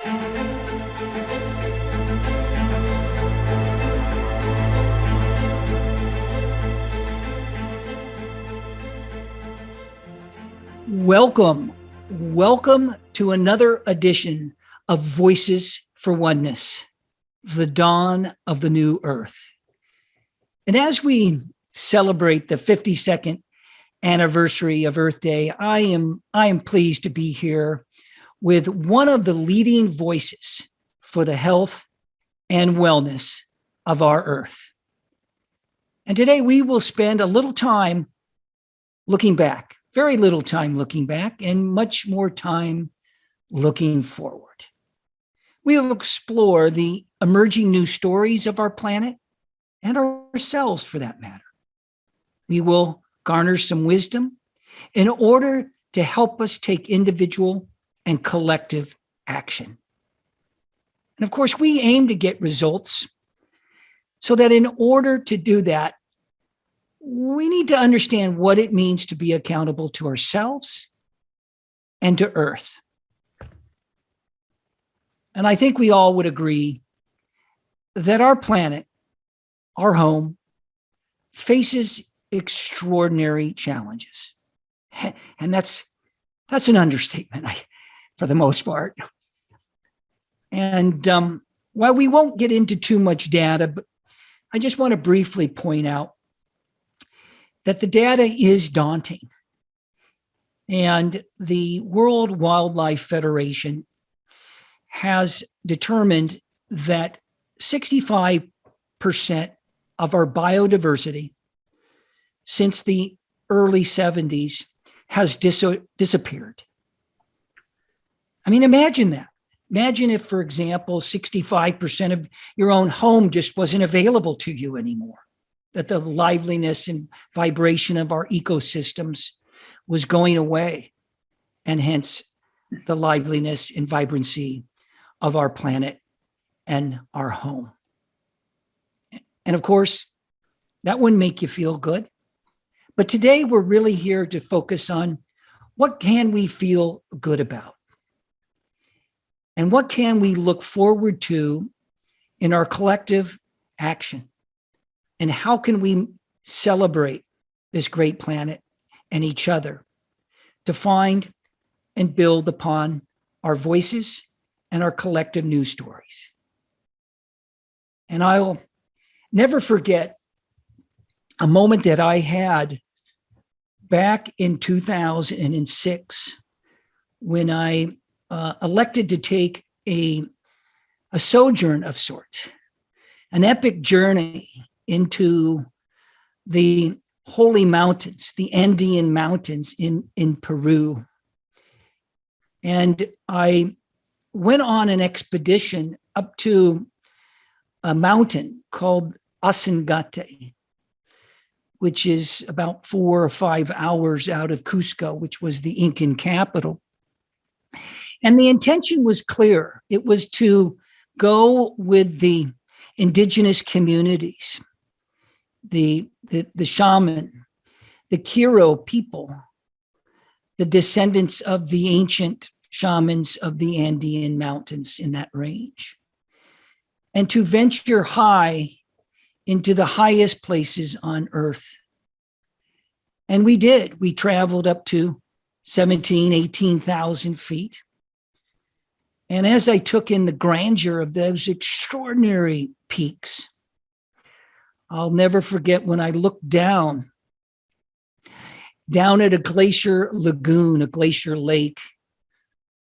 Welcome to another edition of Voices for Oneness, the dawn of the new earth. And as we celebrate the 52nd anniversary of Earth Day, I am pleased to be here with one of the leading voices for the health and wellness of our earth. And today we will spend a little time looking back. Very little time looking back and much more time looking forward. We will explore the emerging new stories of our planet and ourselves for that matter. We will garner some wisdom in order to help us take individual and collective action. And of course, we aim to get results so that in order to do that, we need to understand what it means to be accountable to ourselves and to Earth. And I think we all would agree that our planet, our home, faces extraordinary challenges. And that's an understatement for the most part. And while we won't get into too much data, but I just want to briefly point out that the data is daunting. And the World Wildlife Federation has determined that 65% of our biodiversity since the early 70s has disappeared. I mean, imagine that. Imagine if, for example, 65% of your own home just wasn't available to you anymore, that the liveliness and vibration of our ecosystems was going away, and hence the liveliness and vibrancy of our planet and our home. And of course, that wouldn't make you feel good. But today we're really here to focus on what can we feel good about? And what can we look forward to in our collective action? And how can we celebrate this great planet and each other to find and build upon our voices and our collective news stories? And I'll never forget a moment that I had back in 2006 when I elected to take a sojourn of sorts, an epic journey into the holy mountains, the Andean mountains in Peru. And I went on an expedition up to a mountain called Asangate, which is about 4 or 5 hours out of Cusco, which was the Incan capital. And the intention was clear. It was to go with the indigenous communities, the shaman, the Kiro people, the descendants of the ancient shamans of the Andean mountains in that range, and to venture high into the highest places on earth. And we did. We traveled up to 18,000 feet. And as I took in the grandeur of those extraordinary peaks, I'll never forget when I looked down at a glacier lagoon, a glacier lake,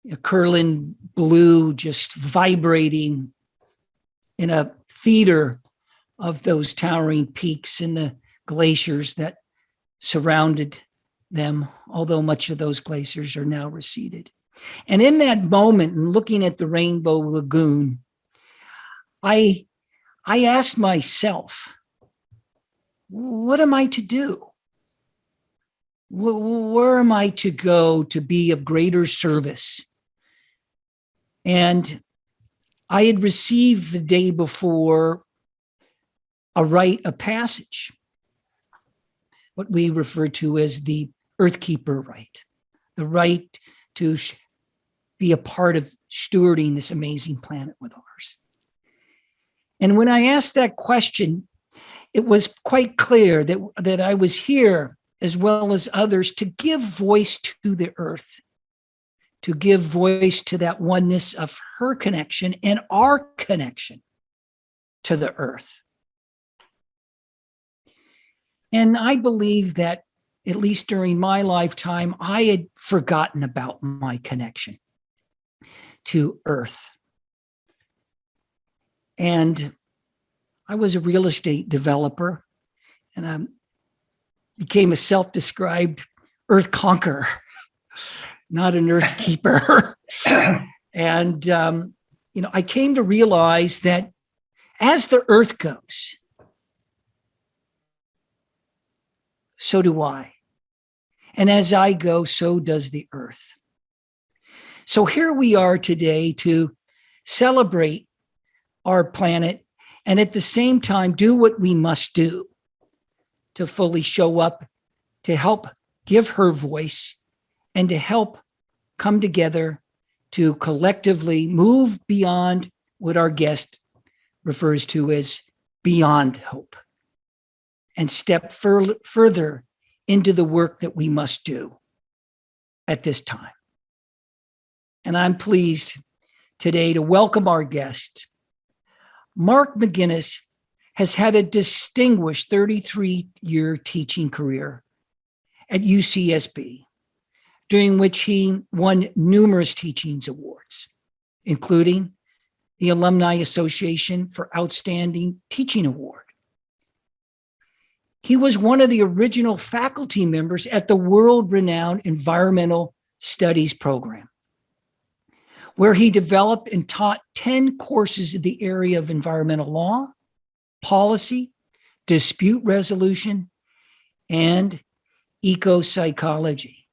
a curling blue, just vibrating in a theater of those towering peaks and the glaciers that surrounded them, although much of those glaciers are now receded. And in that moment, and looking at the Rainbow Lagoon, I asked myself, what am I to do? Where am I to go to be of greater service? And I had received the day before a rite of passage, what we refer to as the Earthkeeper rite, the right to be a part of stewarding this amazing planet with ours? And when I asked that question, it was quite clear that I was here, as well as others, to give voice to the earth, to give voice to that oneness of her connection and our connection to the earth. And I believe that, at least during my lifetime, I had forgotten about my connection to earth. And I was a real estate developer, and I became a self-described earth conqueror, not an earth keeper. And, I came to realize that as the earth goes, so do I. And as I go, so does the earth. So here we are today to celebrate our planet and at the same time do what we must do to fully show up, to help give her voice, and to help come together to collectively move beyond what our guest refers to as beyond hope, and step further into the work that we must do at this time. And I'm pleased today to welcome our guest. Marc McGinnes has had a distinguished 33-year teaching career at UCSB, during which he won numerous teachings awards, including the Alumni Association for Outstanding Teaching Award. He was one of the original faculty members at the world-renowned Environmental Studies program, where he developed and taught 10 courses in the area of environmental law, policy, dispute resolution, and eco-psychology.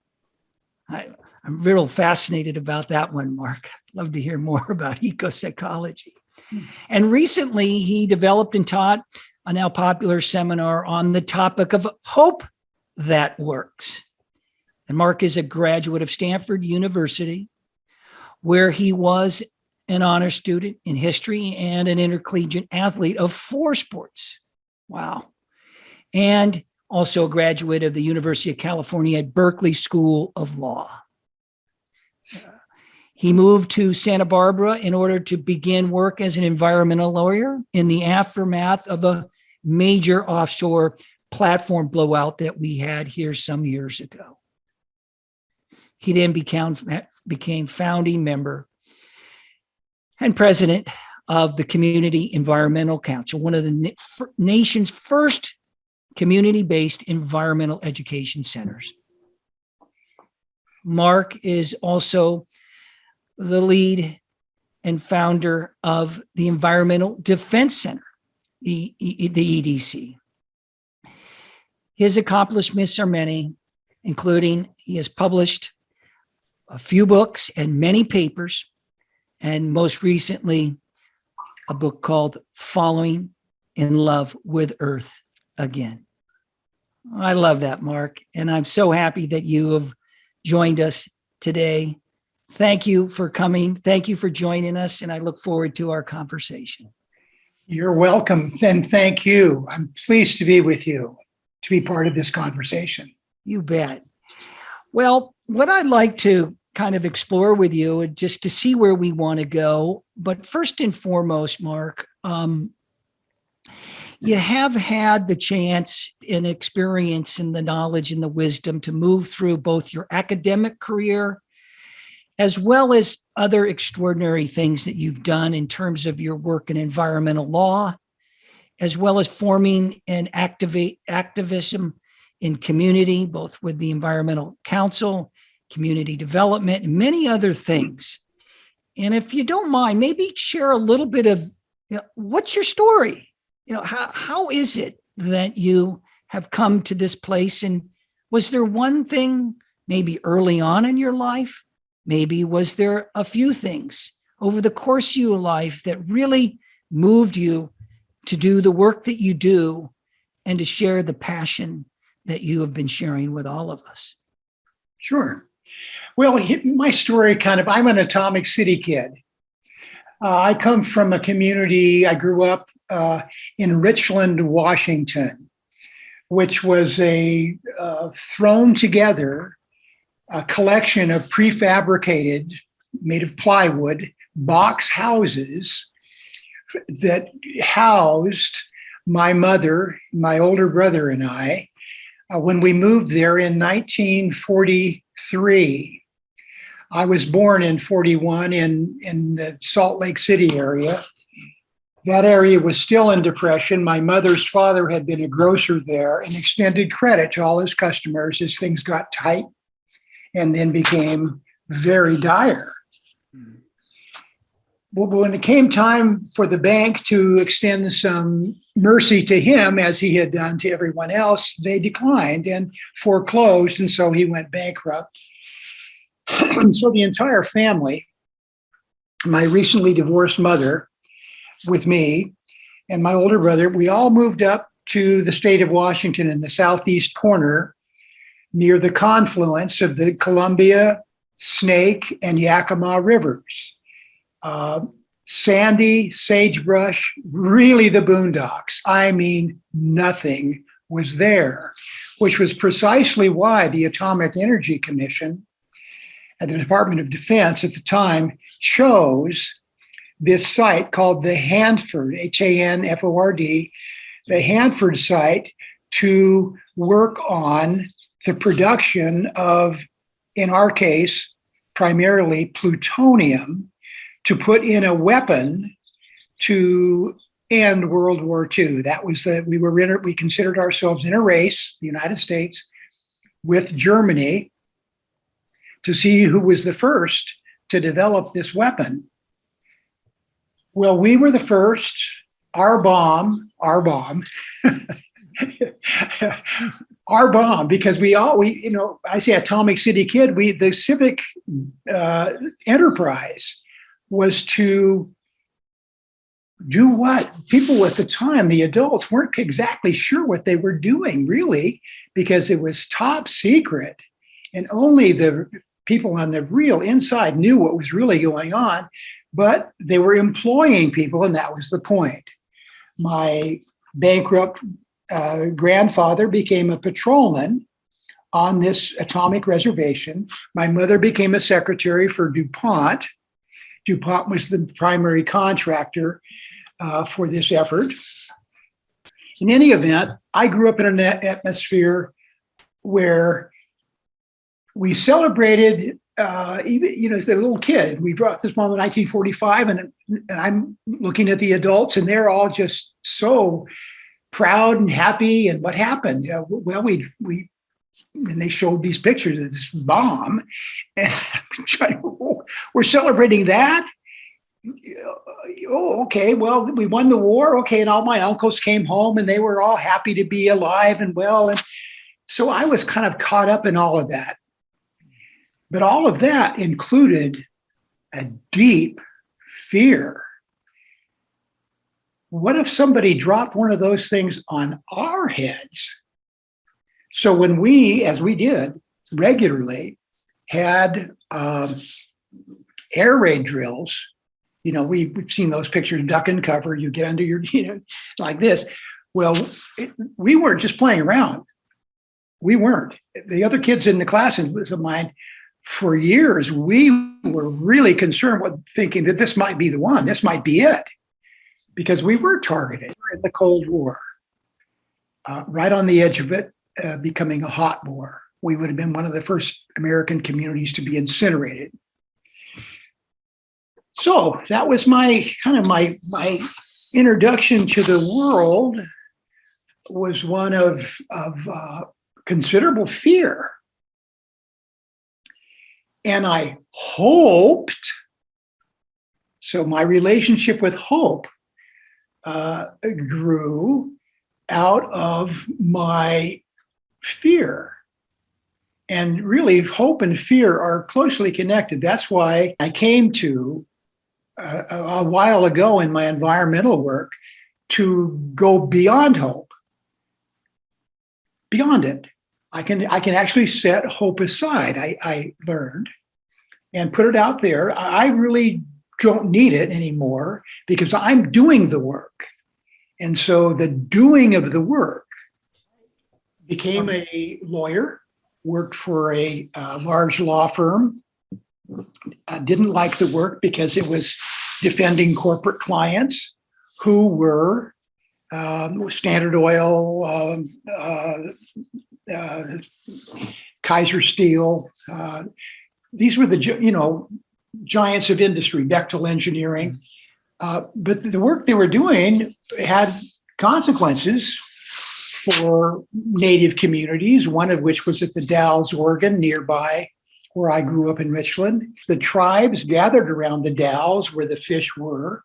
I'm real fascinated about that one, Mark. I'd love to hear more about eco-psychology. And recently, he developed and taught a now popular seminar on the topic of hope that works. And Mark is a graduate of Stanford University, where he was an honor student in history and an intercollegiate athlete of 4 sports. Wow. And also a graduate of the University of California at Berkeley School of Law. He moved to Santa Barbara in order to begin work as an environmental lawyer in the aftermath of a major offshore platform blowout that we had here some years ago. He then became founding member and president of the Community Environmental Council, one of the nation's first community-based environmental education centers. Mark is also the lead and founder of the Environmental Defense Center, the EDC. His accomplishments are many, including he has published a few books and many papers, and most recently, a book called Falling in Love with Earth Again. I love that, Mark, and I'm so happy that you have joined us today. Thank you for coming. Thank you for joining us, and I look forward to our conversation. You're welcome, and thank you. I'm pleased to be with you, to be part of this conversation. You bet. Well, what I'd like to kind of explore with you and just to see where we want to go, but first and foremost, Mark, you have had the chance and experience and the knowledge and the wisdom to move through both your academic career as well as other extraordinary things that you've done in terms of your work in environmental law, as well as forming an activism in community, both with the Environmental Council, community development, and many other things. And if you don't mind, maybe share a little bit of, what's your story? How is it that you have come to this place? And was there one thing maybe early on in your life? Maybe was there a few things over the course of your life that really moved you to do the work that you do and to share the passion that you have been sharing with all of us? Sure. Well, my story I'm an Atomic City kid. I come from a community, I grew up in Richland, Washington, which was a thrown together a collection of prefabricated, made of plywood, box houses that housed my mother, my older brother, and I when we moved there in 1943. I was born in 41 in the Salt Lake City area. That area was still in depression. My mother's father had been a grocer there and extended credit to all his customers as things got tight and then became very dire. Well, when it came time for the bank to extend some mercy to him, as he had done to everyone else, they declined and foreclosed, and so he went bankrupt. And so the entire family, my recently divorced mother with me and my older brother, we all moved up to the state of Washington in the southeast corner near the confluence of the Columbia, Snake, and Yakima rivers. Sandy, sagebrush, really the boondocks. I mean, nothing was there, which was precisely why the Atomic Energy Commission at the Department of Defense at the time chose this site called the Hanford, Hanford, the Hanford site, to work on the production of, in our case, primarily plutonium, to put in a weapon to end World War II. That was we considered ourselves in a race, the United States, with Germany, to see who was the first to develop this weapon. Well, we were the first. Our bomb, because I say Atomic City kid, the civic enterprise was to do what? People at the time, the adults, weren't exactly sure what they were doing, really, because it was top secret. And only the people on the real inside knew what was really going on, but they were employing people, and that was the point. My bankrupt grandfather became a patrolman on this atomic reservation. My mother became a secretary for DuPont. DuPont was the primary contractor for this effort. In any event, I grew up in an atmosphere where we celebrated, even as a little kid. We brought this mom in 1945, and I'm looking at the adults, and they're all just so proud and happy. And what happened? And they showed these pictures of this bomb. And we're celebrating that. Oh, okay. Well, we won the war. Okay. And all my uncles came home and they were all happy to be alive and well. And so I was kind of caught up in all of that. But all of that included a deep fear. What if somebody dropped one of those things on our heads? So when we, as we did regularly, had air raid drills, we've seen those pictures, duck and cover, you get under your, like this. Well, we weren't just playing around. We weren't. The other kids in the classes of mine, for years, we were really concerned with thinking that this might be the one, this might be it, because we were targeted in the Cold War, right on the edge of it. Becoming a hot war. We would have been one of the first American communities to be incinerated. So that was my introduction to the world, was one of considerable fear. And I hoped, so my relationship with hope grew out of my fear. And really, hope and fear are closely connected. That's why I came to, a while ago in my environmental work, to go beyond hope. Beyond it. I can actually set hope aside, I learned. and put it out there. I really don't need it anymore because I'm doing the work. And so the doing of the work, became a lawyer, worked for a large law firm. Didn't like the work because it was defending corporate clients who were Standard Oil, Kaiser Steel. These were the giants of industry, Bechtel Engineering. But the work they were doing had consequences for native communities, one of which was at the Dalles, Oregon, nearby where I grew up in Richland. The tribes gathered around the Dalles where the fish were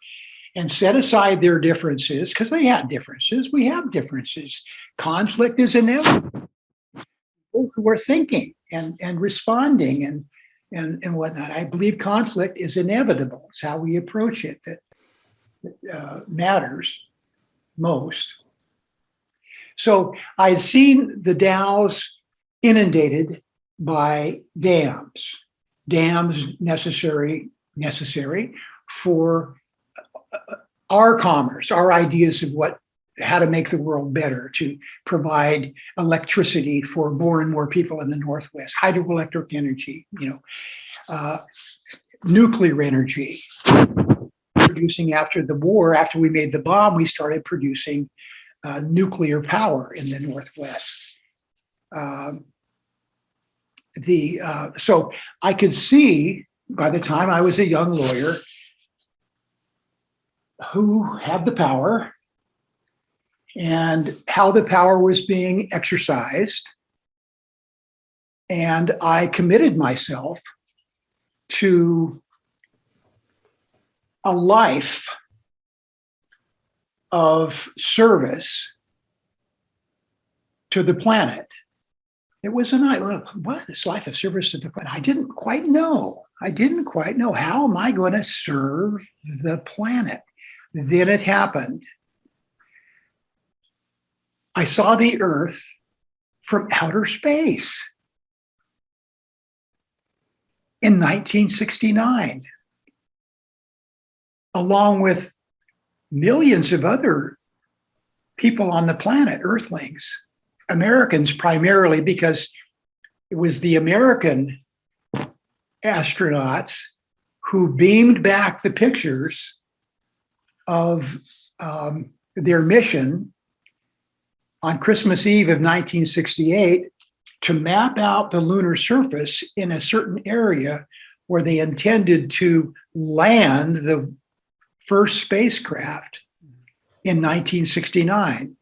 and set aside their differences, because they had differences. We have differences. Conflict is inevitable. Both were thinking and responding and whatnot. I believe conflict is inevitable. It's how we approach it that matters most. So I had seen the Dalles inundated by dams necessary for our commerce, our ideas of how to make the world better, to provide electricity for more and more people in the Northwest, hydroelectric energy, nuclear energy. Producing after the war, after we made the bomb, we started producing nuclear power in the Northwest. So I could see by the time I was a young lawyer who had the power and how the power was being exercised. And I committed myself to a life of service to the planet. It was what is life of service to the planet? I didn't quite know. How am I going to serve the planet? Then it happened. I saw the Earth from outer space in 1969, along with millions of other people on the planet, Earthlings, Americans primarily, because it was the American astronauts who beamed back the pictures of their mission on Christmas Eve of 1968 to map out the lunar surface in a certain area where they intended to land the first spacecraft in 1969.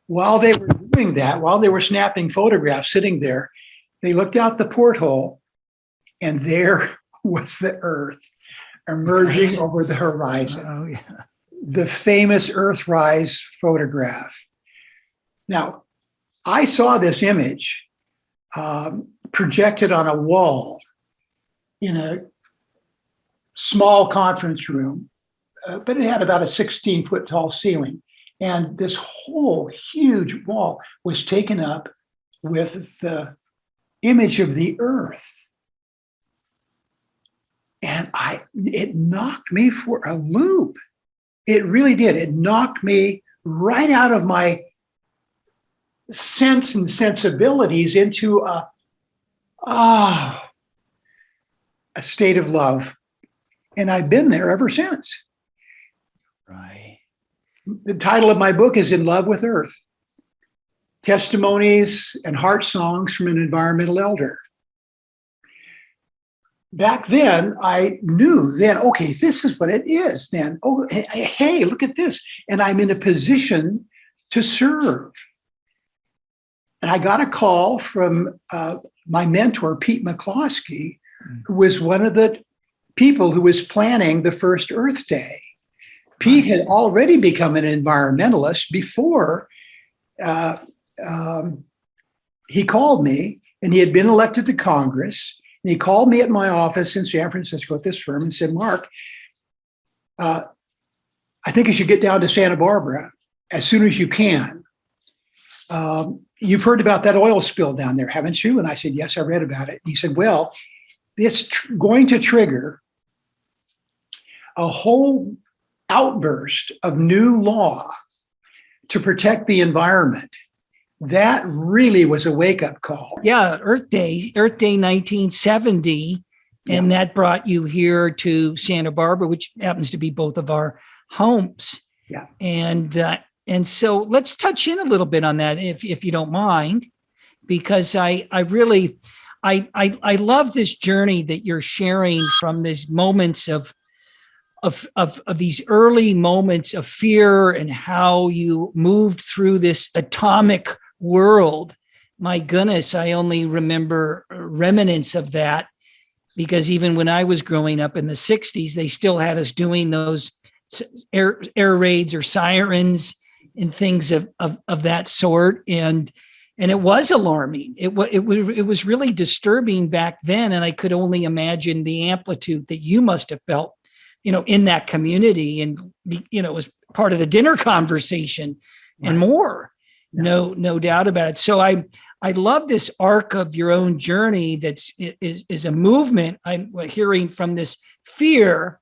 While they were doing that, while they were snapping photographs sitting there, they looked out the porthole and there was the Earth emerging over the horizon. Oh, yeah. The famous Earthrise photograph. Now, I saw this image projected on a wall in a small conference room, but it had about a 16-foot tall ceiling. And this whole huge wall was taken up with the image of the Earth. And it knocked me for a loop. It really did. It knocked me right out of my sense and sensibilities into a state of love. And I've been there ever since. Right. The title of my book is In Love with Earth: Testimonies and Heart Songs from an Environmental Elder. Back then, I knew okay, this is what it is then. Oh, hey, look at this. And I'm in a position to serve. And I got a call from my mentor, Pete McCloskey, who was one of the people who was planning the first Earth Day. Pete had already become an environmentalist before he called me, and he had been elected to Congress. And he called me at my office in San Francisco at this firm and said, Mark, I think you should get down to Santa Barbara as soon as you can. You've heard about that oil spill down there, haven't you? And I said, yes, I read about it. And he said, well, it's going to trigger a whole outburst of new law to protect the environment. That really was a wake-up call. Yeah, Earth Day 1970. And that brought you here to Santa Barbara, which happens to be both of our homes. Yeah. And so let's touch in a little bit on that, if you don't mind, because I really love this journey that you're sharing from these moments of these early moments of fear and how you moved through this atomic world. My goodness, I only remember remnants of that, because even when I was growing up in the 60s, they still had us doing those air raids or sirens and things of that sort. And it was alarming. It was really disturbing back then. And I could only imagine the amplitude that you must have felt, in that community, and, it was part of the dinner conversation and more. No doubt about it. So I love this arc of your own journey that is a movement. I'm hearing from this fear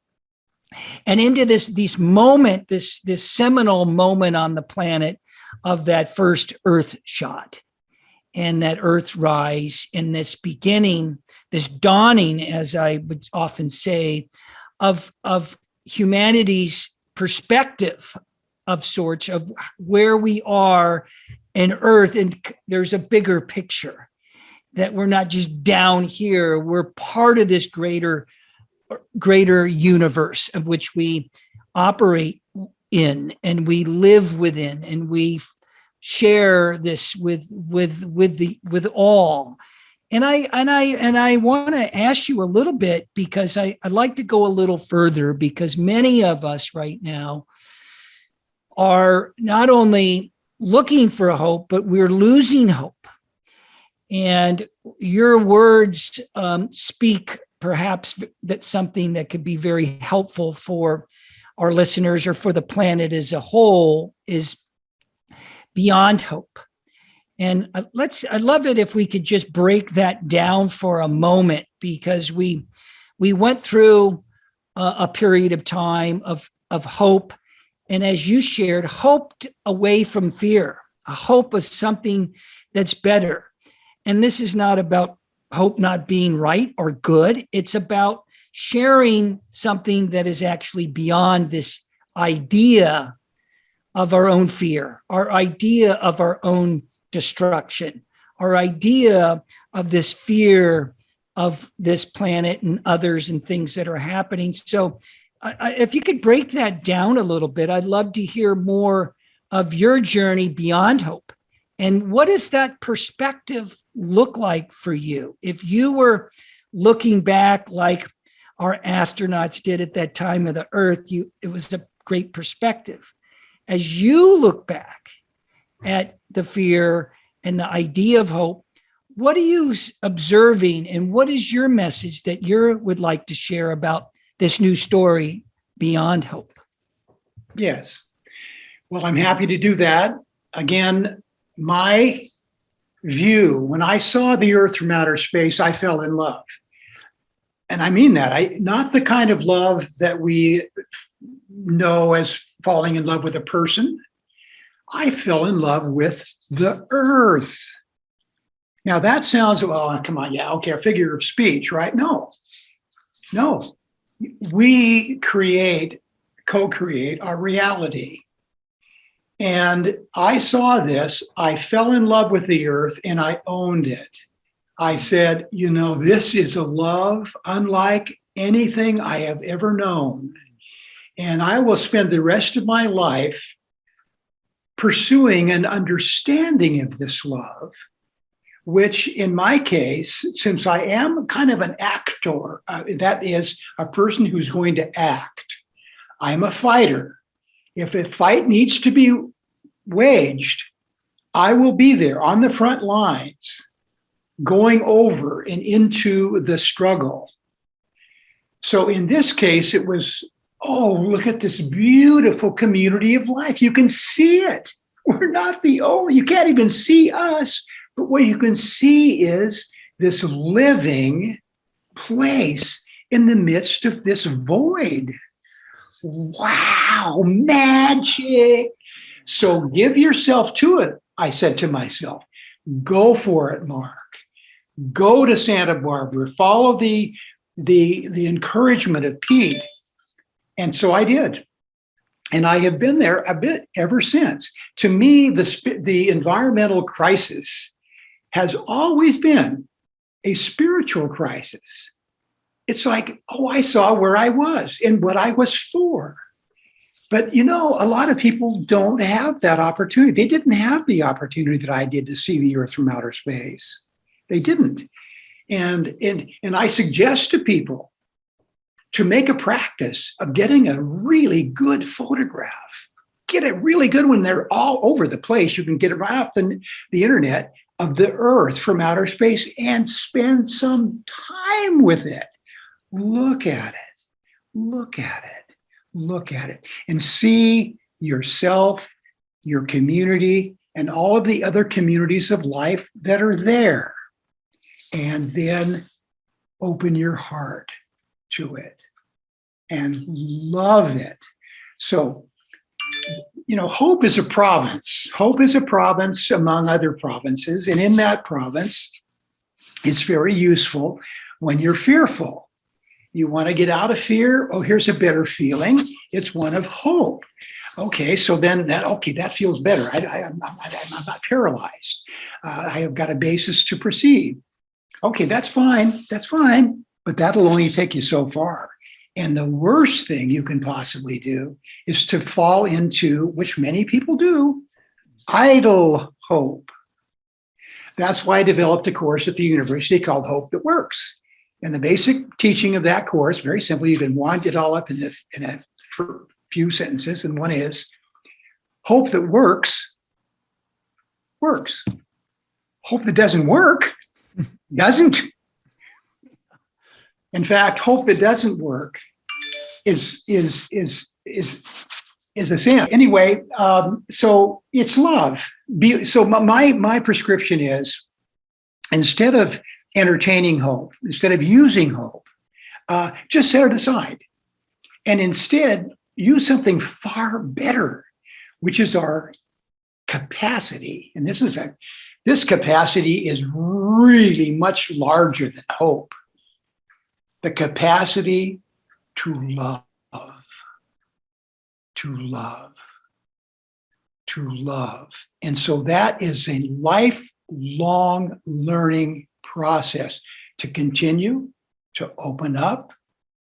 and into this moment, this seminal moment on the planet of that first Earth shot and that Earth rise, and this beginning, this dawning, as I would often say, of humanity's perspective of sorts of where we are in Earth. And there's a bigger picture, that we're not just down here, we're part of this greater universe of which we operate in and we live within, and we share this with all. And I want to ask you a little bit, because I'd like to go a little further, because many of us right now are not only looking for hope, but we're losing hope. And your words speak perhaps that's something that could be very helpful for our listeners or for the planet as a whole, is beyond hope. And I'd love it if we could just break that down for a moment, because we went through a period of time of hope. And as you shared, hoped away from fear, a hope of something that's better. And this is not about hope not being right or good. It's about sharing something that is actually beyond this idea of our own fear, our idea of our own destruction, our idea of this fear of this planet and others and things that are happening. So if you could break that down a little bit, I'd love to hear more of your journey beyond hope. And what does that perspective look like for you? If you were looking back like our astronauts did at that time of the Earth, it was a great perspective. As you look back at the fear and the idea of hope, what are you observing, and what is your message that you would like to share about this new story beyond hope? Yes. Well, I'm happy to do that. Again, my view, when I saw the Earth from outer space, I fell in love. And I mean that. Not the kind of love that we know as falling in love with a person. I fell in love with the Earth. Now that sounds, well, come on, yeah, okay, a figure of speech, right? No. We co-create our reality. And I saw this, I fell in love with the Earth, and I owned it. I said, this is a love unlike anything I have ever known. And I will spend the rest of my life pursuing an understanding of this love, which in my case, since I am kind of an actor, that is a person who's going to act, I'm a fighter. If a fight needs to be waged, I will be there on the front lines, going over and into the struggle. So in this case, it was, oh, look at this beautiful community of life. You can see it. We're not the only, you can't even see us, but what you can see is this living place in the midst of this void. Wow, magic. So give yourself to it, I said to myself. Go for it, Mark. Go to Santa Barbara. Follow the encouragement of Pete. And so I did. And I have been there a bit ever since. To me, the environmental crisis has always been a spiritual crisis. It's like, oh, I saw where I was and what I was for. But, a lot of people don't have that opportunity. They didn't have the opportunity that I did to see the earth from outer space. They didn't. And I suggest to people to make a practice of getting a really good photograph. Get a really good one. They're all over the place. You can get it right off the internet of the earth from outer space and spend some time with it. Look at it. Look at it. Look at it. And see yourself, your community, and all of the other communities of life that are there. And then open your heart to it and love it. So, hope is a province. Hope is a province among other provinces. And in that province, it's very useful when you're fearful. You want to get out of fear. Oh, here's a better feeling. It's one of hope. Okay, so then that feels better. I'm not paralyzed. I have got a basis to proceed. Okay, that's fine. That's fine. But that'll only take you so far. And the worst thing you can possibly do is to fall into, which many people do, idle hope. That's why I developed a course at the university called Hope That Works. And the basic teaching of that course, very simple, you can wind it all up in a few sentences. And one is, hope that works. Hope that doesn't work, doesn't. In fact, hope that doesn't work is a sin. Anyway, so it's love. So my prescription is, instead of entertaining hope, instead of using hope, just set it aside. And instead, use something far better, which is our capacity. And this capacity is really much larger than hope. The capacity to love, to love, to love. And so that is a lifelong learning process to continue to open up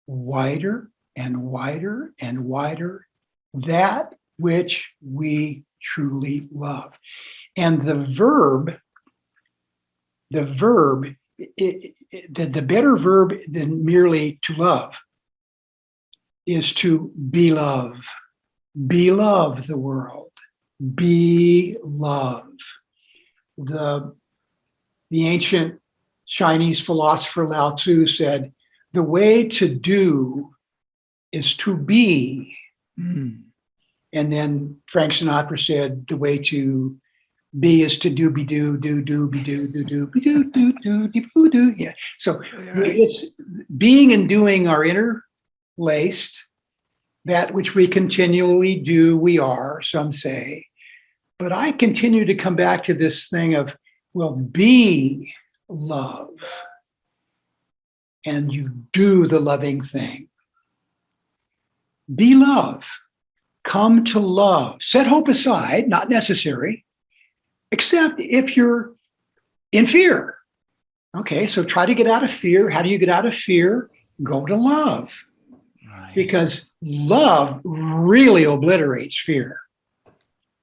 wider and wider and wider that which we truly love. And the better verb than merely to love is to be love. Be love the world. Be love. The ancient Chinese philosopher Lao Tzu said, the way to do is to be. And then Frank Sinatra said, the way to be is to do, be do, be do, be do. Yeah. So it's being and doing are interlaced. That which we continually do, we are, some say. But I continue to come back to this thing of, well, be love. And you do the loving thing. Be love. Come to love. Set hope aside, not necessary, except if you're in fear. Okay, so try to get out of fear. How do you get out of fear? Go to love. Right. Because love really obliterates fear.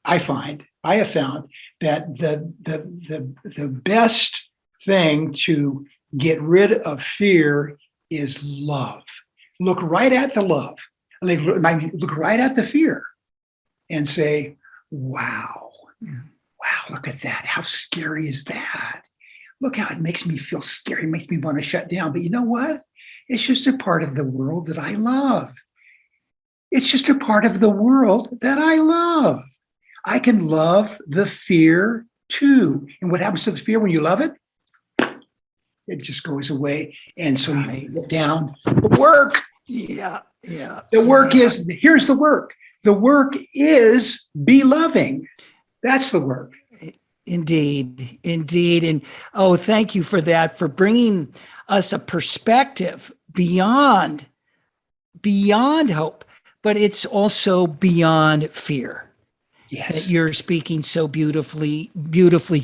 I have found that the best thing to get rid of fear is love. Look right at the love. Look right at the fear and say, wow, look at that. How scary is that? Look how it makes me feel scary, makes me want to shut down. But you know what? It's just a part of the world that I love. It's just a part of the world that I love. I can love the fear too. And what happens to the fear when you love it? it just goes away. And so Right. you get down the work. Yeah. Yeah. The work is, here's the work. The work is be loving. That's the work. Indeed. Indeed. And oh, thank you for that, for bringing us a perspective beyond hope, but it's also beyond fear. That Yes. you're speaking so beautifully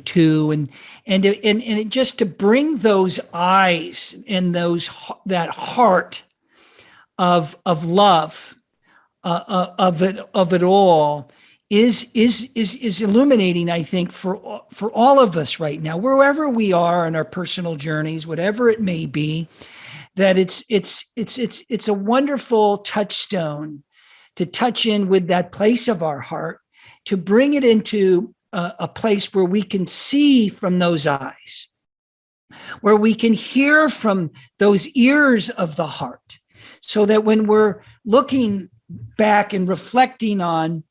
too, and it just to bring those eyes and that heart of love, of it all is illuminating, I think, for all of us right now, wherever we are in our personal journeys, whatever it may be. That it's a wonderful touchstone to touch in with that place of our heart, to bring it into a place where we can see from those eyes, where we can hear from those ears of the heart, so that when we're looking back and reflecting on,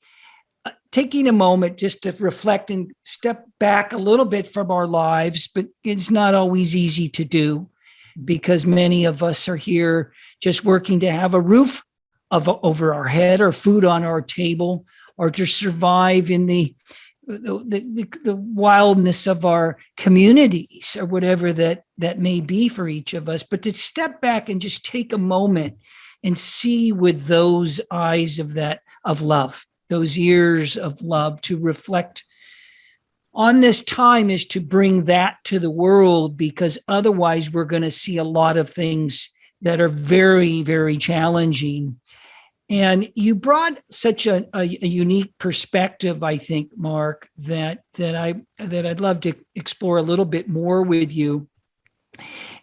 taking a moment just to reflect and step back a little bit from our lives, but it's not always easy to do, because many of us are here just working to have a roof over our head or food on our table, or to survive in the wildness of our communities, or whatever that may be for each of us. But to step back and just take a moment and see with those eyes of love, those ears of love, to reflect on this time, is to bring that to the world, because otherwise we're going to see a lot of things that are very, very challenging. And you brought such a unique perspective, I think, Mark, that I'd love to explore a little bit more with you.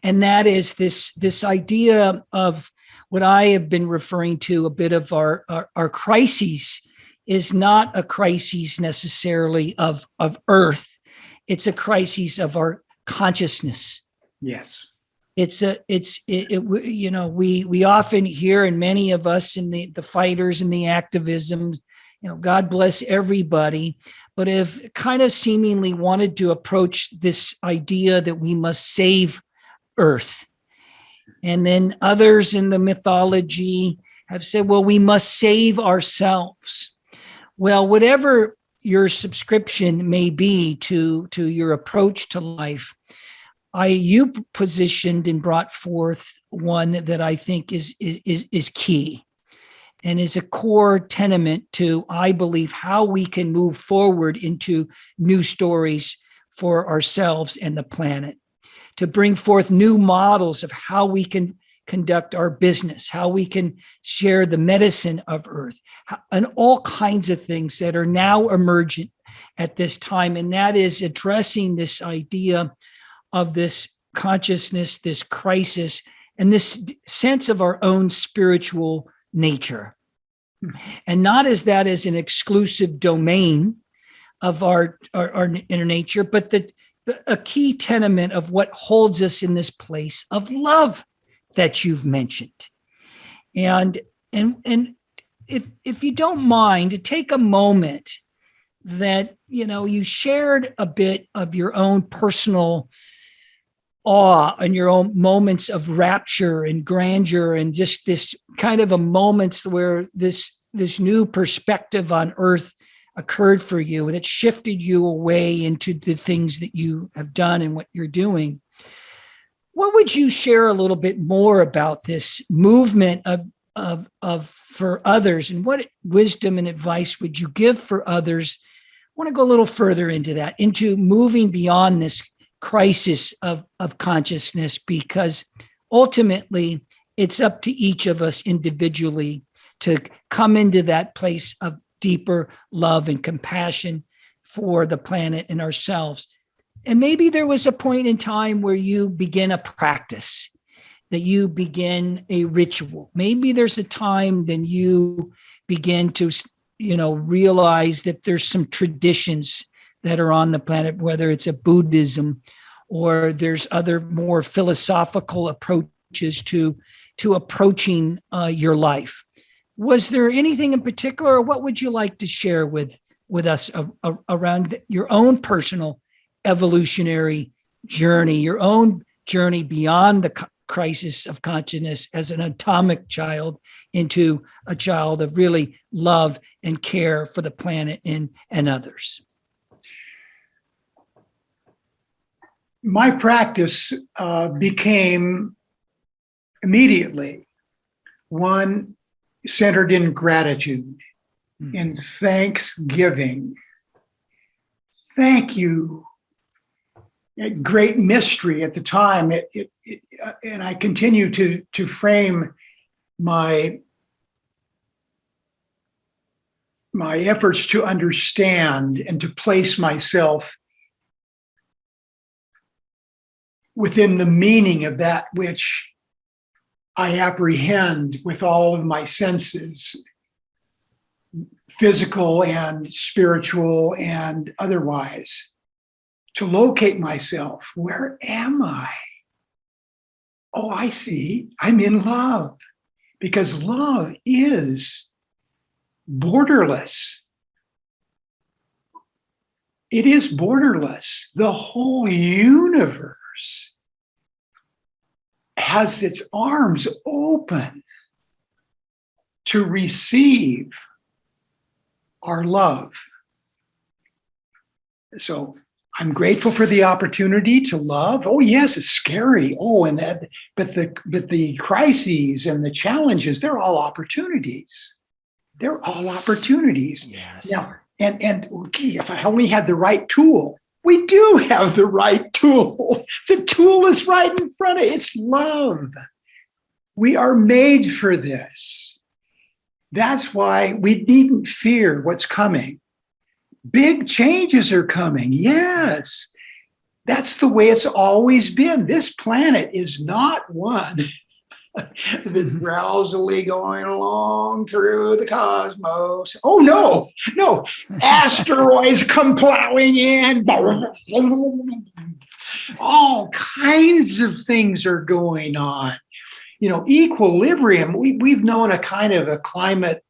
And that is this idea of what I have been referring to a bit of our crises is not a crisis necessarily of earth. It's a crisis of our consciousness. Yes. We often hear, and many of us in the fighters and the activism, God bless everybody, but have kind of seemingly wanted to approach this idea that we must save Earth. And then others in the mythology have said, well, we must save ourselves. Well, whatever your subscription may be to your approach to life, you positioned and brought forth one that I think is key, and is a core tenement to, I believe, how we can move forward into new stories for ourselves and the planet, to bring forth new models of how we can conduct our business, how we can share the medicine of Earth, and all kinds of things that are now emergent at this time. And that is addressing this idea of this consciousness, this crisis, and this sense of our own spiritual nature. And not as that as an exclusive domain of our inner nature, but a key tenement of what holds us in this place of love that you've mentioned. And if you don't mind, to take a moment that, you shared a bit of your own personal awe and your own moments of rapture and grandeur, and just this kind of a moments where this new perspective on Earth occurred for you, and it shifted you away into the things that you have done and what you're doing. What would you share a little bit more about this movement of for others, and what wisdom and advice would you give for others? I want to go a little further into that, into moving beyond this crisis of consciousness, because ultimately it's up to each of us individually to come into that place of deeper love and compassion for the planet and ourselves. And maybe there was a point in time where you begin a practice, that you begin a ritual. Maybe there's a time then you begin to, realize that there's some traditions that are on the planet, whether it's a Buddhism or there's other more philosophical approaches to approaching your life. Was there anything in particular, or what would you like to share with us around your own personal evolutionary journey, your own journey beyond the crisis of consciousness as an atomic child into a child of really love and care for the planet and others? My practice became immediately one centered in gratitude, in thanksgiving. Thank you. A great mystery at the time. And I continue to frame my efforts to understand and to place myself within the meaning of that which I apprehend with all of my senses, physical and spiritual and otherwise, to locate myself. Where am I? Oh, I see. I'm in love, because love is borderless. It is borderless. The whole universe has its arms open to receive our love. So I'm grateful for the opportunity to love. Oh, yes, it's scary. Oh, and that, but the crises and the challenges, they're all opportunities. They're all opportunities. Yes. Now, and okay, if I only had the right tool, we do have the right tool. The tool is right in front of it. It's love. We are made for this. That's why we needn't fear what's coming. Big changes are coming. Yes. That's the way it's always been. This planet is not one that's drowsily going along through the cosmos. Oh, no. Asteroids come plowing in. All kinds of things are going on. Equilibrium. We've known a kind of a climate,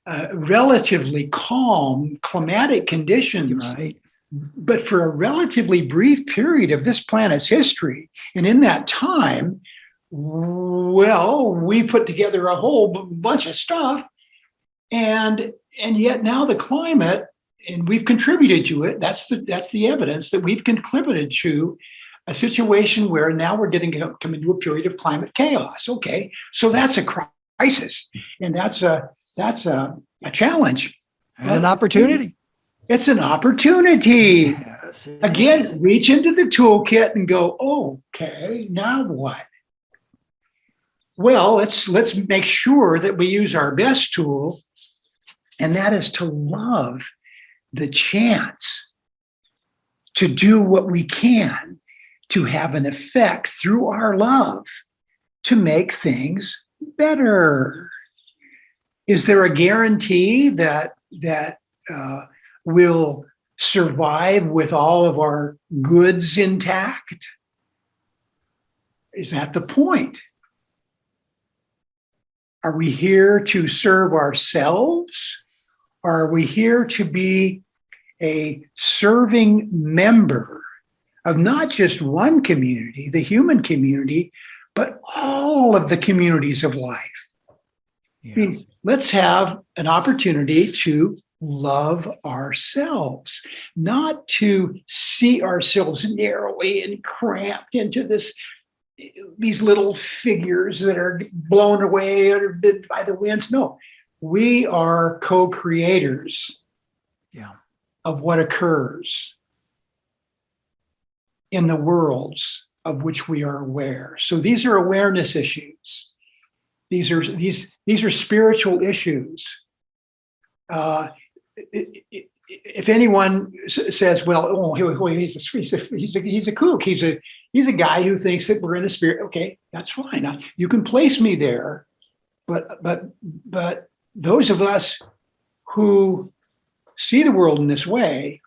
relatively calm climatic conditions. Right. But for a relatively brief period of this planet's history, and in that time, well, we put together a whole bunch of stuff, and yet now the climate, and we've contributed to it. That's the evidence that we've contributed to a situation where now we're getting to come into a period of climate chaos. Okay, so that's a crisis, and that's a challenge And an opportunity. It's an opportunity. Yes, Again, reach into the toolkit and go, okay, now what? Well, let's make sure that we use our best tool, and that is to love the chance to do what we can to have an effect through our love to make things better. Is there a guarantee that we'll survive with all of our goods intact? Is that the point? Are we here to serve ourselves? Or are we here to be a serving member of not just one community, the human community, but all of the communities of life? yes. I mean, let's have an opportunity to love ourselves, not to see ourselves narrowly and cramped into these little figures that are blown away or by the winds. No, we are co-creators of what occurs in the worlds of which we are aware. So these are awareness issues. These are spiritual issues. If anyone says, "Well, he's a kook. He's a guy who thinks that we're in a spirit," okay, that's fine. You can place me there, but those of us who see the world in this way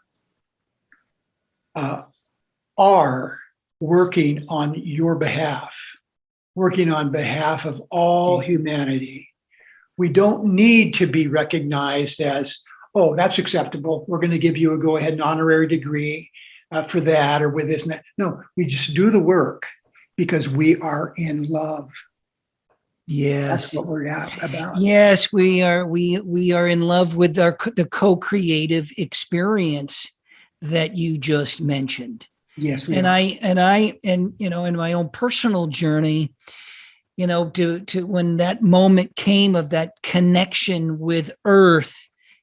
are working on your behalf, working on behalf of all humanity. We don't need to be recognized as, oh, that's acceptable. We're going to give you a go-ahead and honorary degree. for that or with this and that. No, we just do the work because we are in love. That's Yes. what we're about. Yes, we are. We are in love with the co-creative experience that you just mentioned. Yes, we And are. in my own personal journey, to when that moment came of that connection with Earth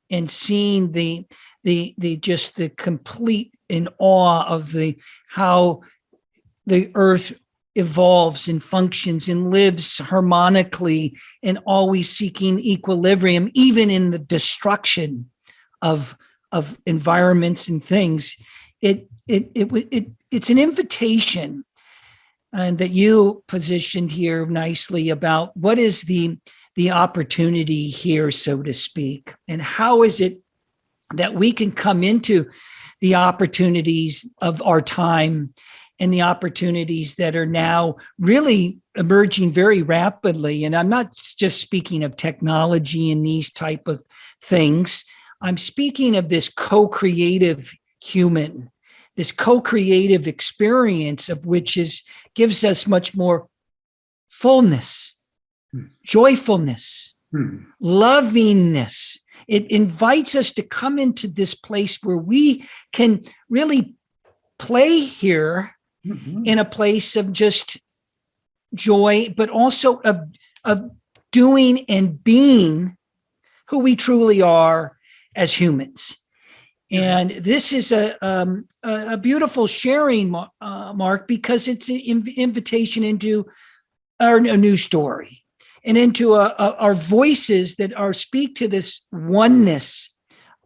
and seeing the just the complete in awe of how the Earth evolves and functions and lives harmonically and always seeking equilibrium, even in the destruction of environments and things. It's an invitation, and that you positioned here nicely about what is the opportunity here, so to speak, and how is it that we can come into the opportunities of our time and the opportunities that are now really emerging very rapidly. And I'm not just speaking of technology and these type of things. I'm speaking of this co-creative human, this co-creative experience of which gives us much more fullness, joyfulness, lovingness. It invites us to come into this place where we can really play here in a place of just joy, but also of doing and being who we truly are as humans. And this is a beautiful sharing, Mark, because it's an invitation into a new story and into our voices that speak to this oneness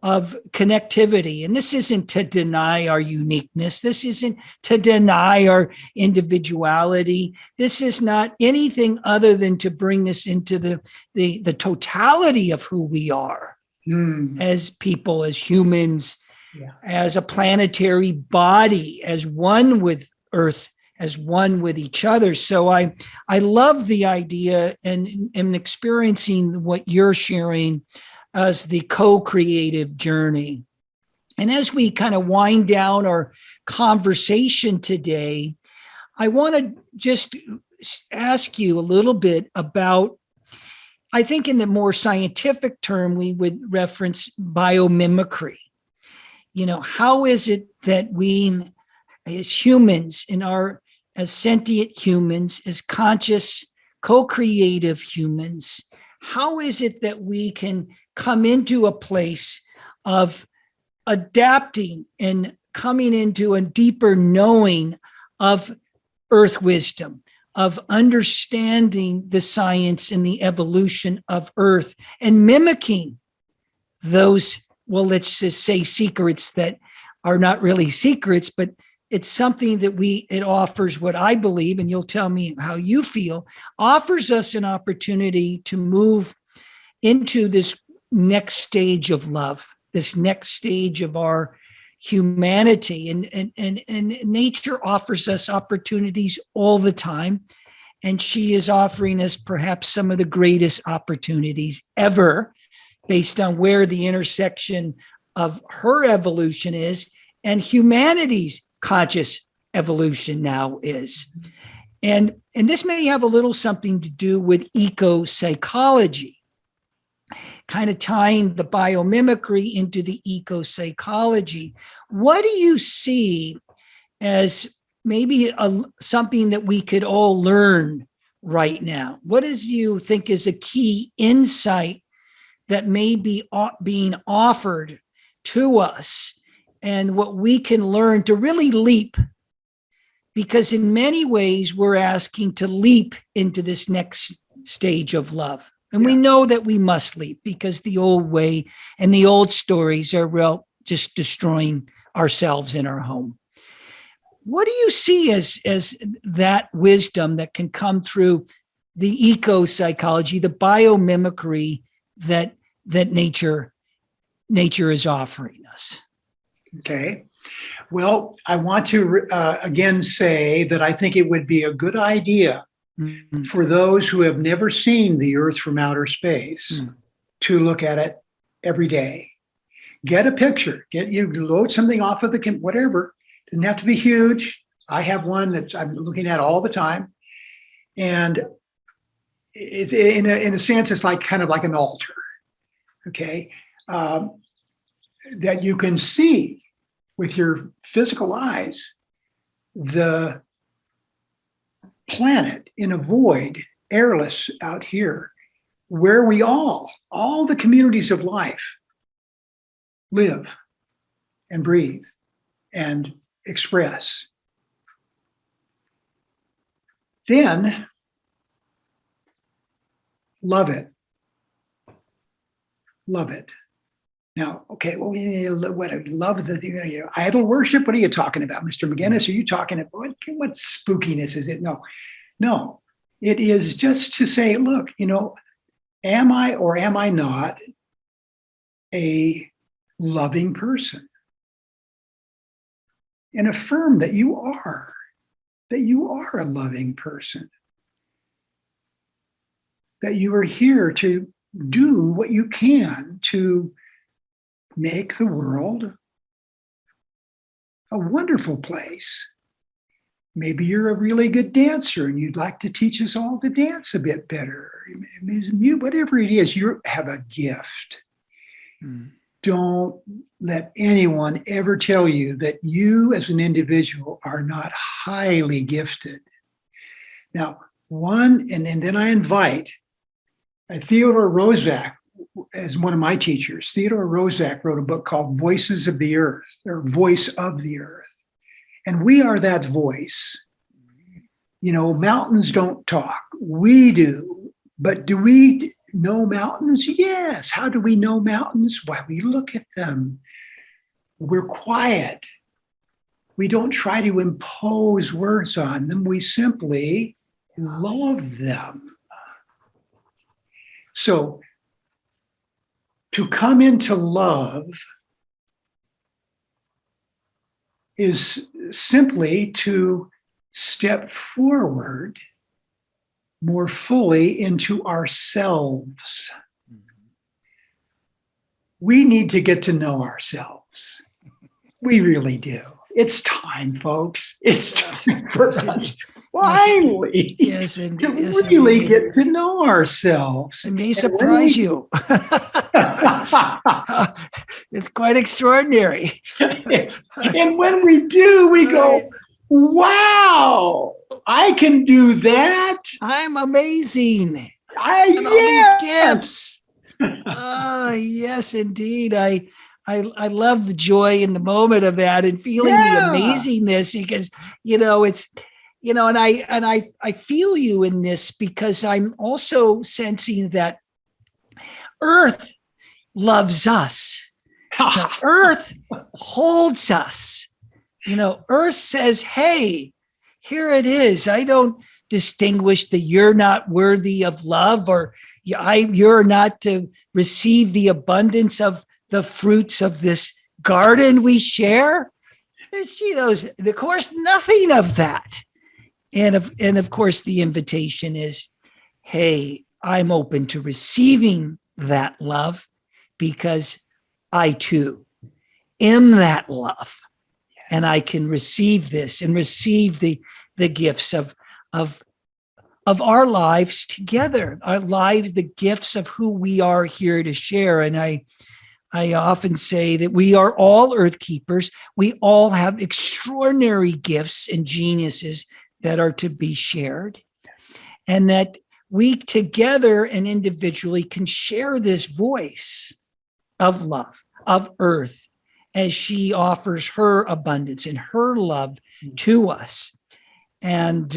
of connectivity. And this isn't to deny our uniqueness. This isn't to deny our individuality. This is not anything other than to bring us into the totality of who we are as people, as humans, as a planetary body, as one with Earth, as one with each other. So I love the idea and experiencing what you're sharing as the co-creative journey. And as we kind of wind down our conversation today, I want to just ask you a little bit about, I think in the more scientific term, we would reference biomimicry. How is it that we as humans as sentient humans, as conscious, co-creative humans, how is it that we can come into a place of adapting and coming into a deeper knowing of Earth wisdom, of understanding the science and the evolution of Earth and mimicking those, well, let's just say secrets that are not really secrets, but it's something that it offers what I believe, and you'll tell me how you feel, offers us an opportunity to move into this next stage of love, this next stage of our humanity. And nature offers us opportunities all the time. And she is offering us perhaps some of the greatest opportunities ever, based on where the intersection of her evolution is and humanity's conscious evolution now is. And this may have a little something to do with eco-psychology, kind of tying the biomimicry into the eco-psychology. What do you see as maybe something that we could all learn right now? What do you think is a key insight that may be being offered to us and what we can learn to really leap? Because in many ways, we're asking to leap into this next stage of love. And we know that we must leap because the old way and the old stories are just destroying ourselves in our home. What do you see as that wisdom that can come through the eco-psychology, the biomimicry that nature is offering us? Okay. Well, I want to again say that I think it would be a good idea for those who have never seen the Earth from outer space to look at it every day. Get a picture. You load something off of the whatever. Doesn't have to be huge. I have one that I'm looking at all the time. And it, in a sense, it's like kind of like an altar, okay, that you can see with your physical eyes the planet in a void, airless out here, where we all the communities of life live and breathe and express. Then love it. Love it. Now, okay, well, what love the idol worship? What are you talking about, Mr. McGinnes? Are you talking about what spookiness is it? No. It is just to say, look, am I or am I not a loving person? And affirm that you are a loving person. That you are here to do what you can to make the world a wonderful place. Maybe you're a really good dancer and you'd like to teach us all to dance a bit better. Whatever it is, you have a gift. Don't let anyone ever tell you that you as an individual are not highly gifted. Now, and then I invite Theodore Roszak as one of my teachers. Theodore Roszak wrote a book called Voices of the Earth, or Voice of the Earth. And we are that voice. Mountains don't talk. We do. But do we know mountains? Yes. How do we know mountains? Why, we look at them. We're quiet. We don't try to impose words on them. We simply love them. So, to come into love is simply to step forward more fully into ourselves. We need to get to know ourselves. We really do. It's time, folks. It's time for us finally to really get to know ourselves. It may surprise you. It's quite extraordinary. And when we do, we go, wow, I can do that. I'm amazing. All these gifts. Yes, indeed. I love the joy in the moment of that and feeling the amazingness, because it's and I feel you in this, because I'm also sensing that Earth loves us. Earth holds us. Earth says, hey, here it is. I don't distinguish that you're not worthy of love, or you're not to receive the abundance of the fruits of this garden we share. Of course, nothing of that. And of course, the invitation is, hey, I'm open to receiving that love, because I too am that love. And I can receive this and receive the gifts of our lives together, our lives, the gifts of who we are here to share. And I often say that we are all earth keepers. We all have extraordinary gifts and geniuses that are to be shared, and that we together and individually can share this voice of love, of Earth, as she offers her abundance and her love to us. And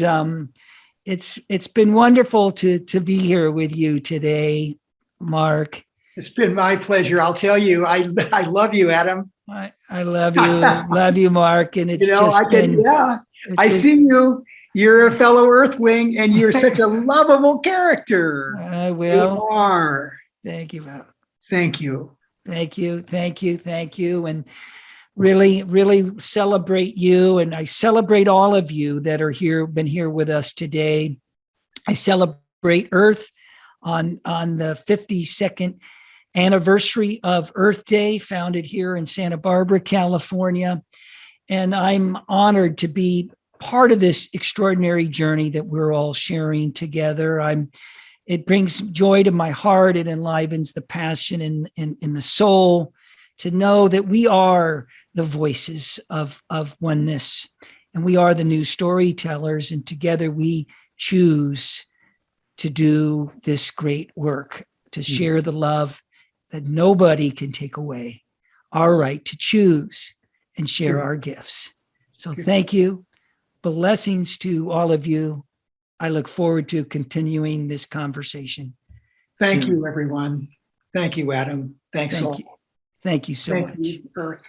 it's been wonderful to be here with you today, Mark. It's been my pleasure. I'll tell you, I love you, Adam. I love you. Love you, Mark. And it's I see you. You're a fellow Earthling, and you're such a lovable character. I will. You are. Thank you, Mark. Thank you. Thank you. Thank you. Thank you. And really, really celebrate you. And I celebrate all of you that are here, been here with us today. I celebrate Earth on the 52nd anniversary of Earth Day, founded here in Santa Barbara, California. And I'm honored to be part of this extraordinary journey that we're all sharing together. It brings joy to my heart. It enlivens the passion in the soul to know that we are the voices of oneness, and we are the new storytellers, and together we choose to do this great work, to share the love that nobody can take away, our right to choose and share our gifts. So thank you. Blessings to all of you. I look forward to continuing this conversation. Thank you, everyone. Thank you, Adam. Thanks all. Thank you so much. Thank you, Earth.